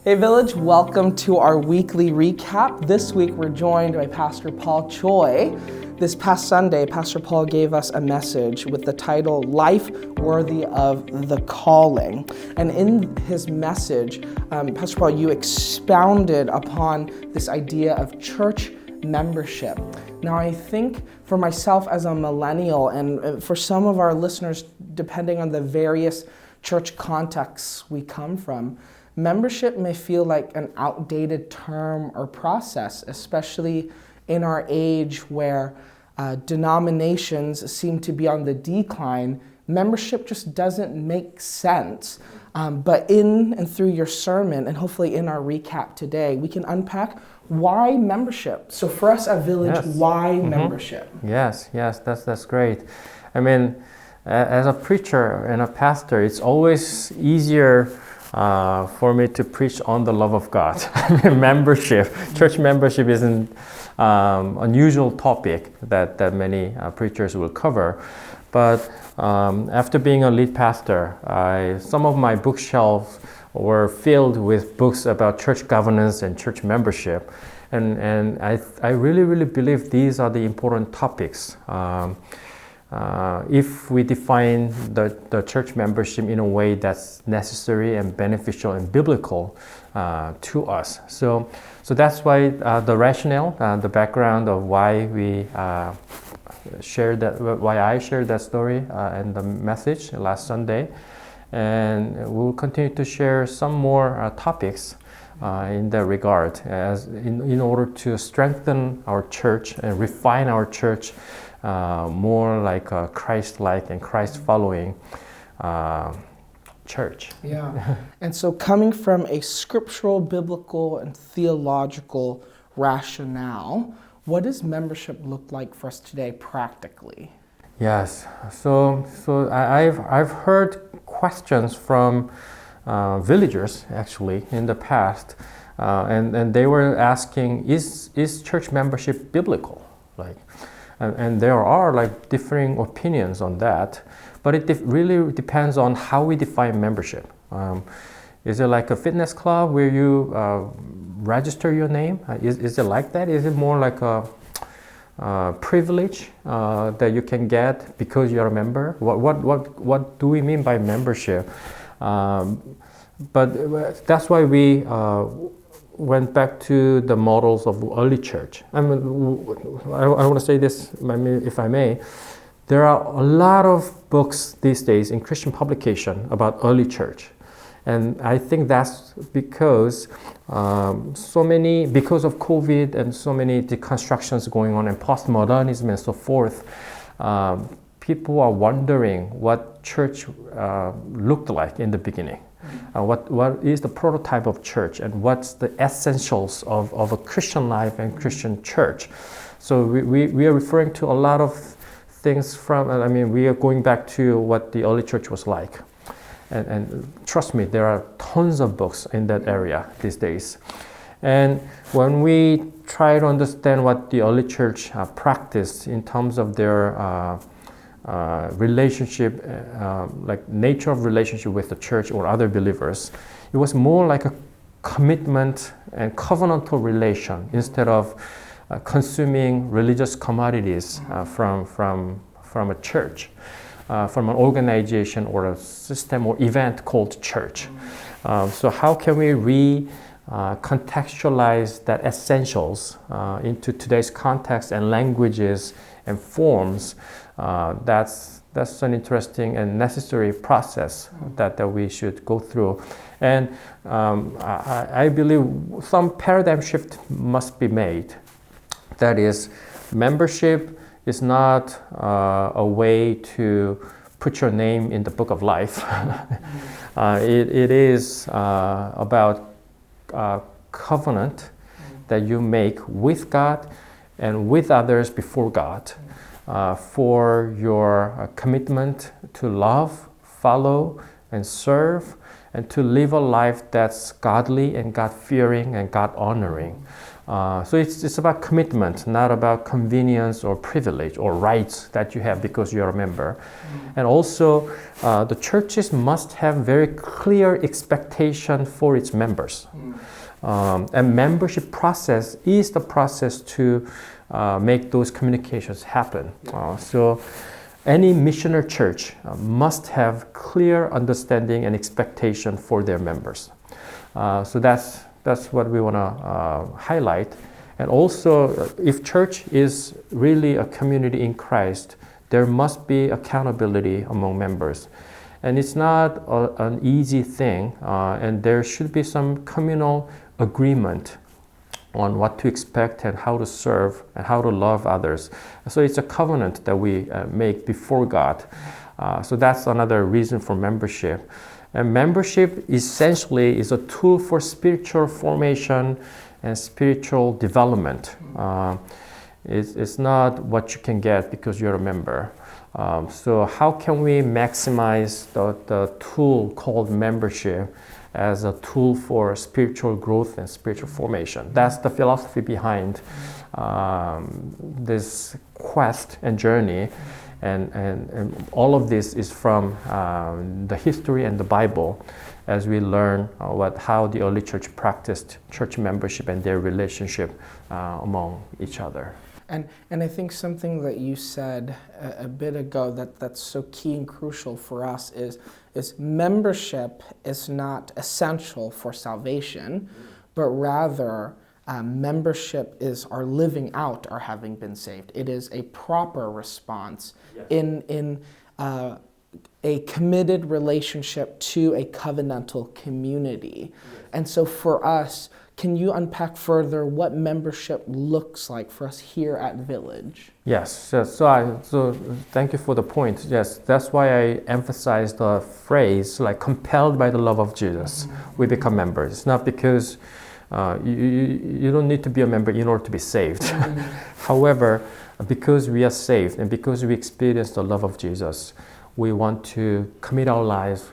Hey Village, welcome to our weekly recap. This week we're joined by Pastor Paul Choi. This past Sunday, Pastor Paul gave us a message with the title, Life Worthy of the Calling. And in his message, Pastor Paul, you expounded upon this idea of church membership. Now, I think for myself as a millennial and for some of our listeners, depending on the various church contexts we come from, membership may feel like an outdated term or process, especially in our age where denominations seem to be on the decline. Membership just doesn't make sense. But in and through your sermon, and hopefully in our recap today, we can unpack why membership. So for us at Village, Yes. Why membership? Yes, that's great. I mean, as a preacher and a pastor, it's always easier for me to preach on the love of God. Membership, church membership isn't unusual topic that many preachers will cover. But after being a lead pastor, some of my bookshelves were filled with books about church governance and church membership. And I really believe these are the important topics. If we define the church membership in a way that's necessary and beneficial and biblical to us. So that's why the rationale, the background of why we shared that, why I shared that story and the message last Sunday. And we'll continue to share some more topics in that regard in order to strengthen our church and refine our church more like a Christ-like and Christ-following church. Yeah. And so coming from a scriptural, biblical, and theological rationale, what does membership look like for us today practically? Yes. So I've heard questions from villagers actually in the past, and they were asking, is church membership biblical? And there are like differing opinions on that, but it really depends on how we define membership. Is it like a fitness club where you register your name? Is it like that? Is it more like a privilege that you can get because you're a member? What do we mean by membership? But that's why we went back to the models of early church. I want to say this, if I may. There are a lot of books these days in Christian publication about early church. And I think that's because because of COVID and so many deconstructions going on and postmodernism and so forth, people are wondering what church looked like in the beginning. What is the prototype of church and what's the essentials of a Christian life and Christian church? So we are referring to a lot of things we are going back to what the early church was like. And trust me, there are tons of books in that area these days. And when we try to understand what the early church practiced in terms of their relationship, like nature of relationship with the church or other believers, it was more like a commitment and covenantal relation instead of consuming religious commodities from a church, from an organization or a system or event called church. So how can we contextualize that essentials into today's context and languages and forms? That's an interesting and necessary process that we should go through. And I believe some paradigm shift must be made. That is, membership is not a way to put your name in the book of life. It is about covenant that you make with God and with others before God. For your commitment to love, follow, and serve, and to live a life that's godly and God-fearing and God-honoring. So it's about commitment, not about convenience or privilege or rights that you have because you're a member. And also, the churches must have very clear expectation for its members. And membership process is the process to make those communications happen. So any missionary church must have clear understanding and expectation for their members. So that's what we want to highlight. And also, if church is really a community in Christ, there must be accountability among members. And it's not an easy thing, and there should be some communal agreement on what to expect and how to serve and how to love others. So it's a covenant that we make before God. So that's another reason for membership. And membership essentially is a tool for spiritual formation and spiritual development. It's not what you can get because you're a member. So how can we maximize the tool called membership as a tool for spiritual growth and spiritual formation? That's the philosophy behind this quest and journey. And all of this is from the history and the Bible as we learn how the early church practiced church membership and their relationship among each other. And I think something that you said a bit ago that's so key and crucial for us is membership is not essential for salvation, but rather membership is our living out our having been saved. It is a proper response in a committed relationship to a covenantal community. And so for us, can you unpack further what membership looks like for us here at Village? Yes, so thank you for the point. Yes, that's why I emphasize the phrase, like compelled by the love of Jesus, we become members. It's not because you don't need to be a member in order to be saved. However, because we are saved and because we experience the love of Jesus, we want to commit our lives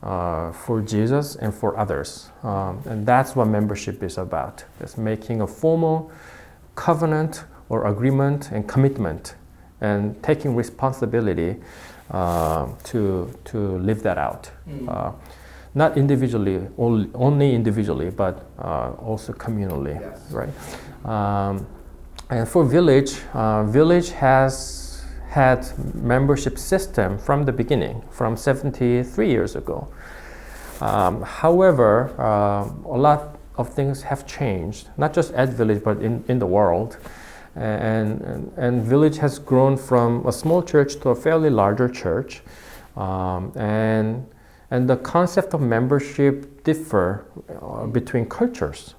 for Jesus and for others. And that's what membership is about. It's making a formal covenant or agreement and commitment and taking responsibility to live that out. Not individually, only individually, but also communally, right? And for Village, Village has had membership system from the beginning, from 73 years ago. However, a lot of things have changed, not just at Village, but in the world. And Village has grown from a small church to a fairly larger church. And the concept of membership differ between cultures.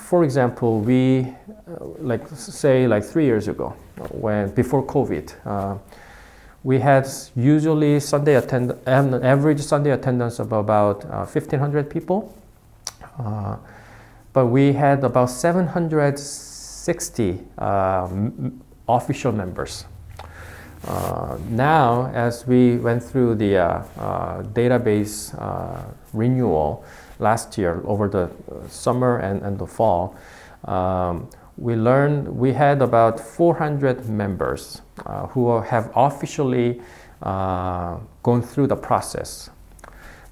For example, we, like 3 years ago, before COVID, we had usually an average Sunday attendance of about 1,500 people. But we had about 760 official members. Now, as we went through the database renewal last year over the summer and the fall, we learned we had about 400 members who have officially gone through the process.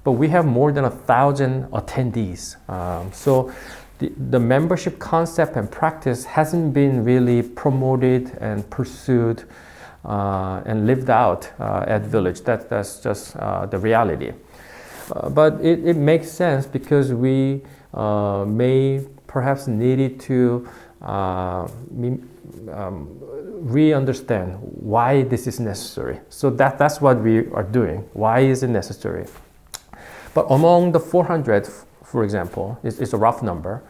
But we have more than 1,000 attendees. So the membership concept and practice hasn't been really promoted and pursued and lived out at Village. That's just the reality. But it makes sense because we may perhaps needed to re-understand why this is necessary. So that's what we are doing. Why is it necessary? But among the 400, for example, it's a rough number,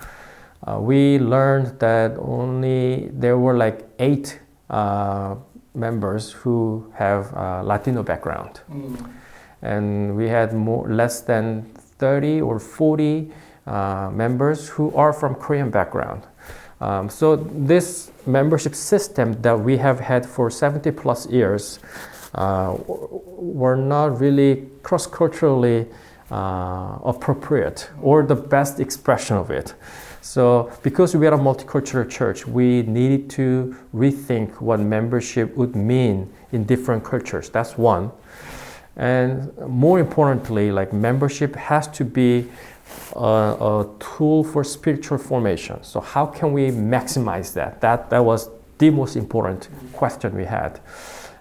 we learned that only there were like 8 members who have Latino background. And we had less than 30 or 40 members who are from Korean background. So this membership system that we have had for 70 plus years were not really cross-culturally appropriate or the best expression of it. So because we are a multicultural church, we needed to rethink what membership would mean in different cultures. That's one. And more importantly, like membership has to be a tool for spiritual formation. So how can we maximize that? That was the most important question we had.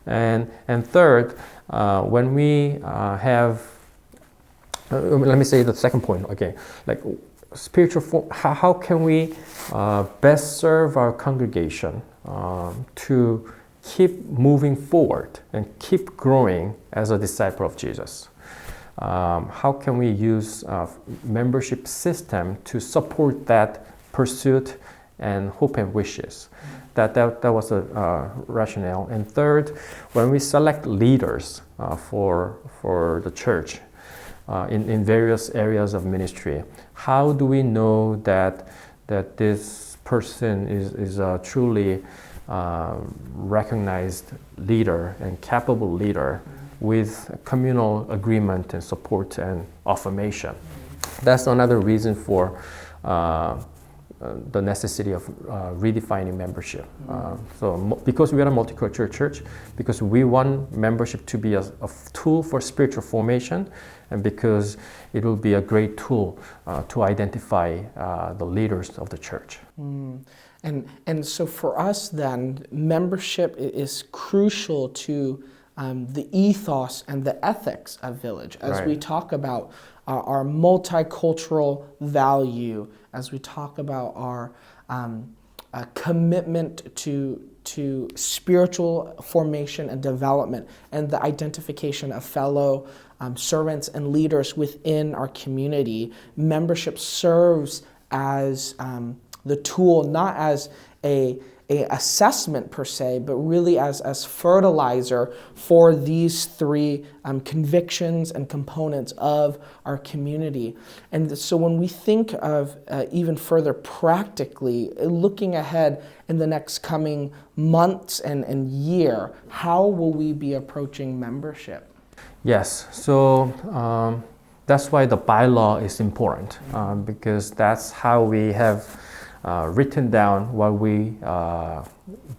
And third, when we let me say the second point. Okay, like spiritual how can we best serve our congregation to keep moving forward and keep growing as a disciple of Jesus? How can we use membership system to support that pursuit and hope and wishes? That was a rationale. And third, when we select leaders for the church in various areas of ministry, how do we know that this person is a truly recognized leader and capable leader with communal agreement and support and affirmation? That's another reason for the necessity of redefining membership. Because we are a multicultural church, because we want membership to be a tool for spiritual formation, and because it will be a great tool to identify the leaders of the church. And so for us then, membership is crucial to the ethos and the ethics of Village as we talk about our multicultural value, as we talk about our commitment to spiritual formation and development, and the identification of fellow servants and leaders within our community. Membership serves as the tool, not as a assessment per se, but really as fertilizer for these three convictions and components of our community. And so when we think of even further practically, looking ahead in the next coming months and year, how will we be approaching membership? Yes, so that's why the bylaw is important, because that's how we have written down what we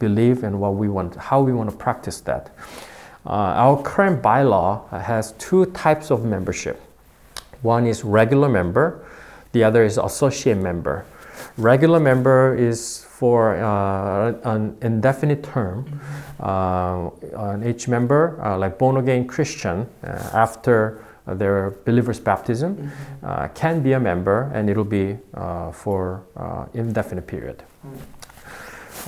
believe and what we want, how we want to practice that. Our current bylaw has two types of membership. One is regular member, the other is associate member. Regular member is for an indefinite term. Each member, like born again Christian, after their believer's baptism, can be a member, and it'll be for indefinite period.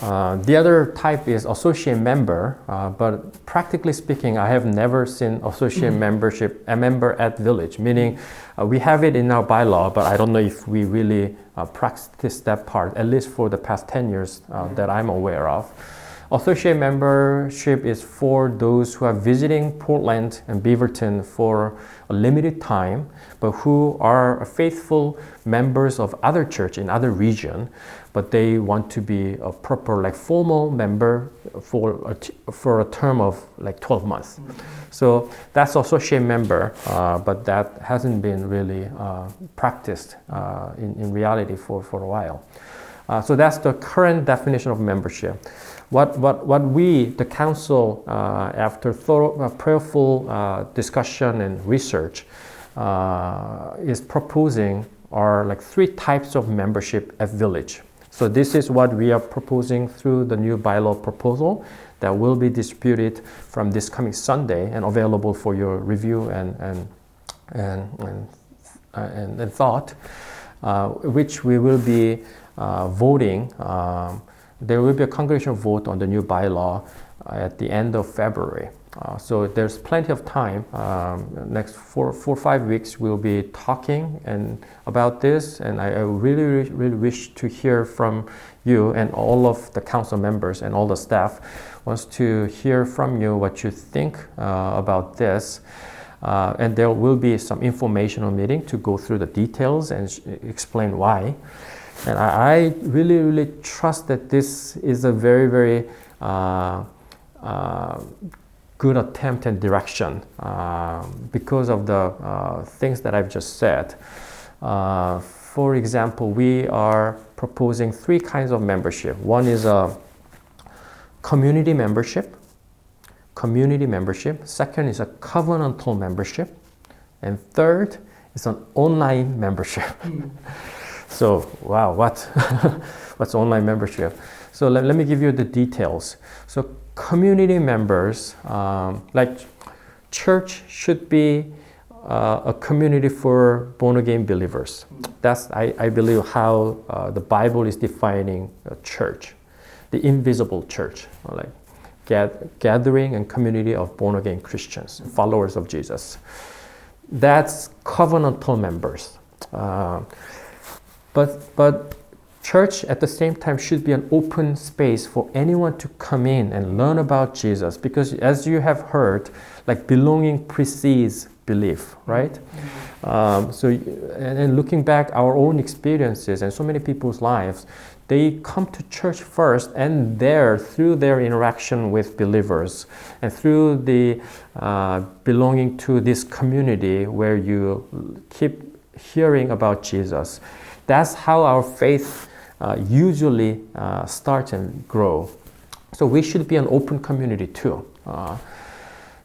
The other type is associate member, but practically speaking, I have never seen associate membership, a member at Village, meaning we have it in our bylaw, but I don't know if we really practice that part, at least for the past 10 years that I'm aware of. Associate membership is for those who are visiting Portland and Beaverton for a limited time, but who are faithful members of other church in other region, but they want to be a proper, like, formal member for a term of like 12 months. So that's associate member, but that hasn't been really practiced in reality for a while. So that's the current definition of membership. What we, the council, after thorough, prayerful discussion and research, is proposing are like three types of membership at Village. So this is what we are proposing through the new bylaw proposal that will be distributed from this coming Sunday and available for your review and thought, which we will be voting. There will be a congregational vote on the new bylaw at the end of February. So there's plenty of time. Next 4 or 5 weeks, we'll be talking about this, and I really wish to hear from you and all of the council members and all the staff wants to hear from you what you think about this. And there will be some informational meeting to go through the details and explain why. And I really trust that this is a very good attempt and direction because of the things that I've just said. For example, we are proposing 3 kinds of membership. One is a community membership. Second is a covenantal membership. And third is an online membership. So, wow, what's online membership? So let me give you the details. So community members, like church should be a community for born-again believers. That's, I believe, how the Bible is defining a church, the invisible church, like gathering and community of born-again Christians, followers of Jesus. That's covenantal members. But church at the same time should be an open space for anyone to come in and learn about Jesus, because as you have heard, like belonging precedes belief, right? And looking back our own experiences and so many people's lives, they come to church first, and there, through their interaction with believers and through the belonging to this community where you keep hearing about Jesus, that's how our faith usually starts and grow. So we should be an open community too.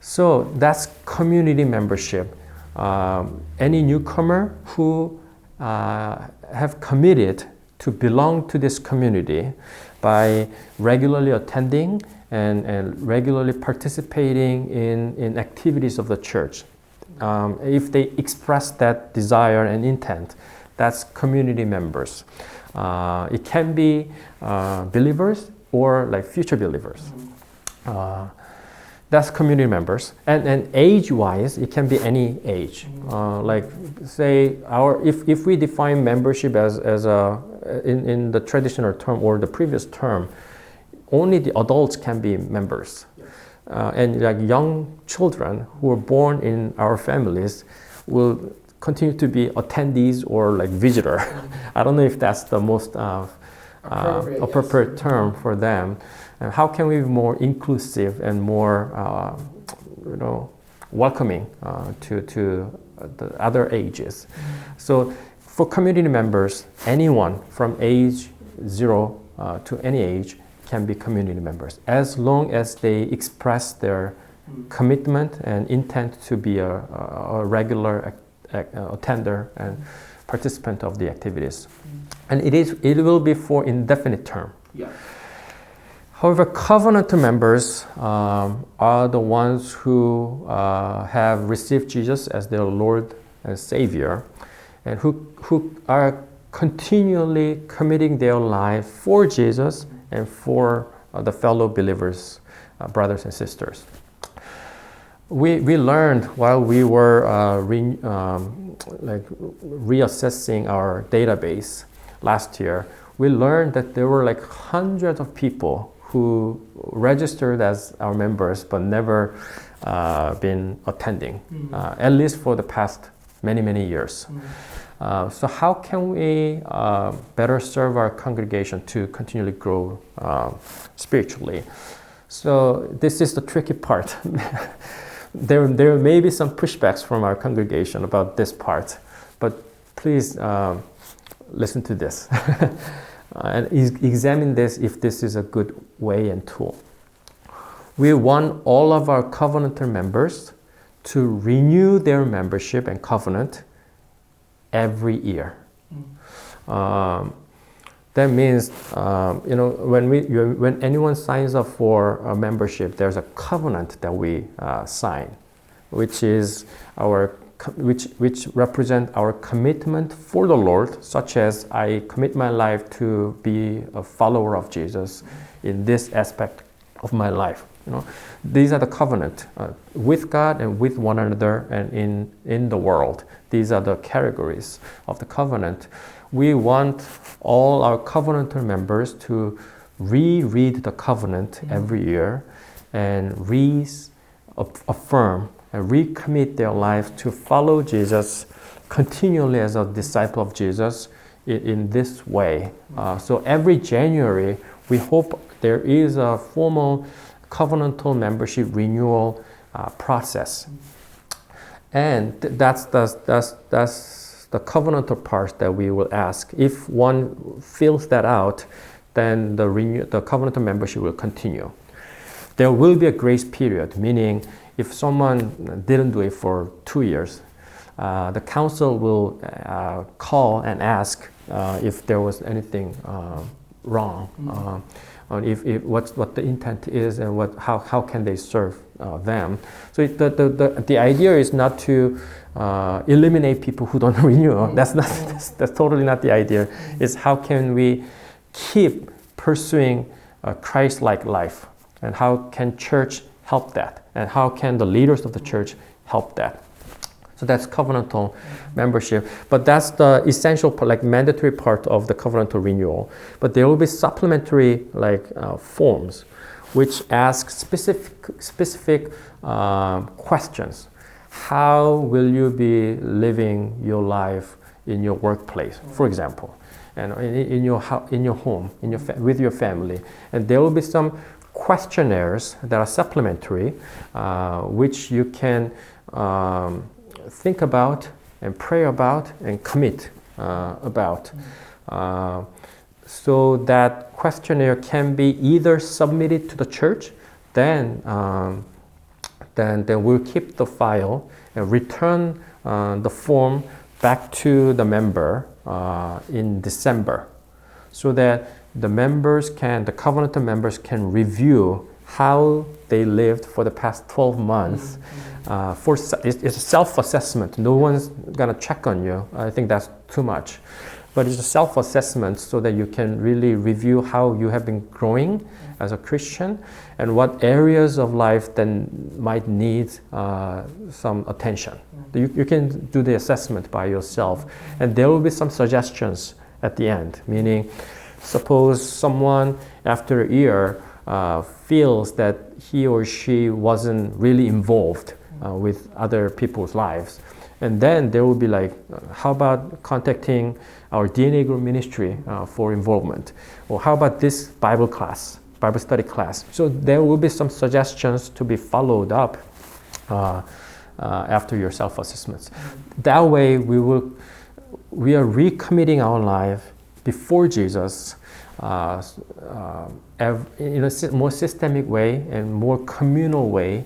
So that's community membership. Any newcomer who have committed to belong to this community by regularly attending and regularly participating in activities of the church. If they express that desire and intent, that's community members. It can be believers or like future believers. That's community members. And age-wise, it can be any age. Like say if we define membership as in the traditional term or the previous term, only the adults can be members. And like young children who are born in our families will continue to be attendees or like visitor. I don't know if that's the most appropriate term for them. And how can we be more inclusive and more, welcoming to the other ages? So for community members, anyone from age 0 to any age can be community members, as long as they express their commitment and intent to be a regular attender and participant of the activities. And it will be for indefinite term. Yeah. However, covenant members are the ones who have received Jesus as their Lord and Savior, and who are continually committing their life for Jesus and for the fellow believers, brothers and sisters. We learned while we were reassessing our database last year, we learned that there were like hundreds of people who registered as our members but never been attending, at least for the past many years. So how can we better serve our congregation to continually grow spiritually? So this is the tricky part. There may be some pushbacks from our congregation about this part, but please listen to this and examine this if this is a good way and tool. We want all of our covenanter members to renew their membership and covenant every year. That means, when anyone signs up for a membership, there's a covenant that we sign, which represent our commitment for the Lord, such as I commit my life to be a follower of Jesus in this aspect of my life. These are the covenant with God and with one another and in the world. These are the categories of the covenant. We want all our covenanter members to reread the covenant every year and affirm and recommit their life to follow Jesus continually as a disciple of Jesus in this way. So every January, we hope there is a formal covenantal membership renewal process. And that's the covenantal part that we will ask. If one fills that out, then the covenantal membership will continue. There will be a grace period, meaning if someone didn't do it for 2 years, the council will call and ask if there was anything wrong, what the intent is, and how can they serve them. So the idea is not to eliminate people who don't renew. That's totally not the idea. It's how can we keep pursuing a Christ-like life, and how can church help that, and how can the leaders of the church help that. So that's covenantal membership, but that's the essential part, like mandatory part of the covenantal renewal. But there will be supplementary forms which ask specific questions. How will you be living your life in your workplace, for example, and in your home, with your family? And there will be some questionnaires that are supplementary, which you can think about and pray about and commit about. So that questionnaire can be either submitted to the church, then we'll keep the file and return the form back to the member in December, so that the covenantal members can review how they lived for the past 12 months. It's a self-assessment. No one's gonna check on you. I think that's too much. But it's a self-assessment so that you can really review how you have been growing as a Christian and what areas of life then might need some attention. You can do the assessment by yourself, and there will be some suggestions at the end, meaning suppose someone after a year feels that he or she wasn't really involved with other people's lives. And then there will be how about contacting our DNA group ministry for involvement? Or how about this Bible study class? So there will be some suggestions to be followed up after your self-assessments. That way we are recommitting our life before Jesus in a more systemic way and more communal way,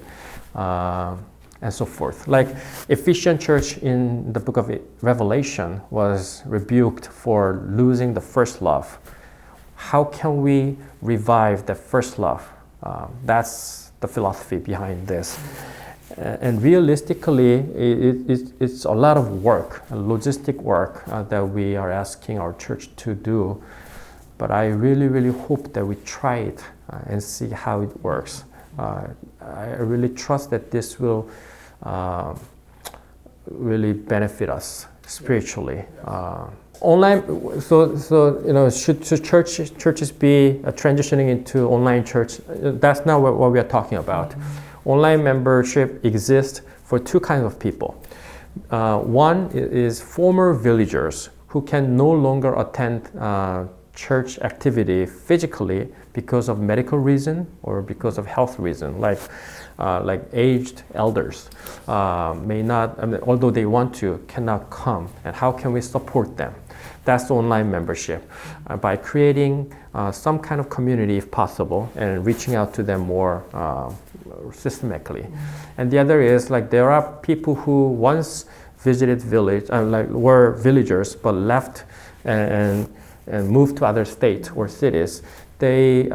and so forth. Like Ephesian church in the book of Revelation was rebuked for losing the first love. How can we revive the first love? That's the philosophy behind this. And realistically, it's a lot of work, logistic work that we are asking our church to do. But I really, really hope that we try it and see how it works. I really trust that this will really benefit us spiritually. Online, should churches be transitioning into online church? That's not what we are talking about. Online membership exists for two kinds of people. One is former villagers who can no longer attend church activity physically because of medical reason or because of health reason, like aged elders may not, although they want to, cannot come. And how can we support them? That's online membership, by creating some kind of community if possible and reaching out to them more systematically. And the other is there are people who once visited village, were villagers but left and moved to other states or cities. They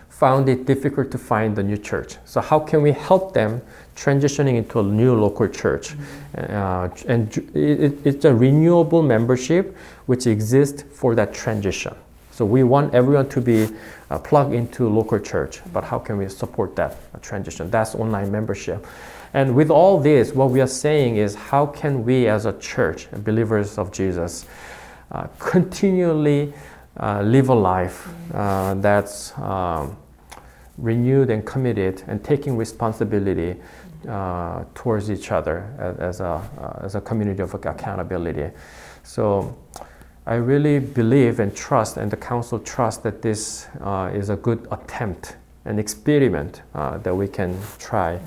found it difficult to find a new church. So how can we help them transitioning into a new local church? And it's a renewable membership which exists for that transition. So we want everyone to be plugged into local church, but how can we support that transition? That's online membership. And with all this, what we are saying is how can we as a church, believers of Jesus, continually live a life that's renewed and committed and taking responsibility towards each other as a community of accountability. So I really believe and trust, and the council trusts, that this is a good attempt an experiment that we can try.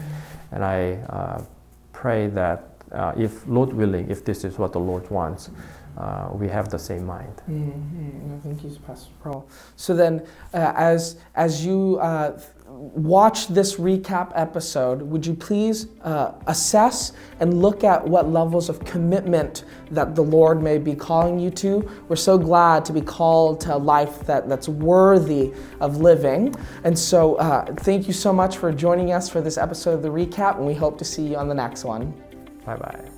And I pray that if Lord willing, if this is what the Lord wants, we have the same mind. Thank you, Pastor Paul. So then, as you watch this recap episode, would you please assess and look at what levels of commitment that the Lord may be calling you to? We're so glad to be called to a life that's worthy of living. And so thank you so much for joining us for this episode of the recap, and we hope to see you on the next one. Bye-bye.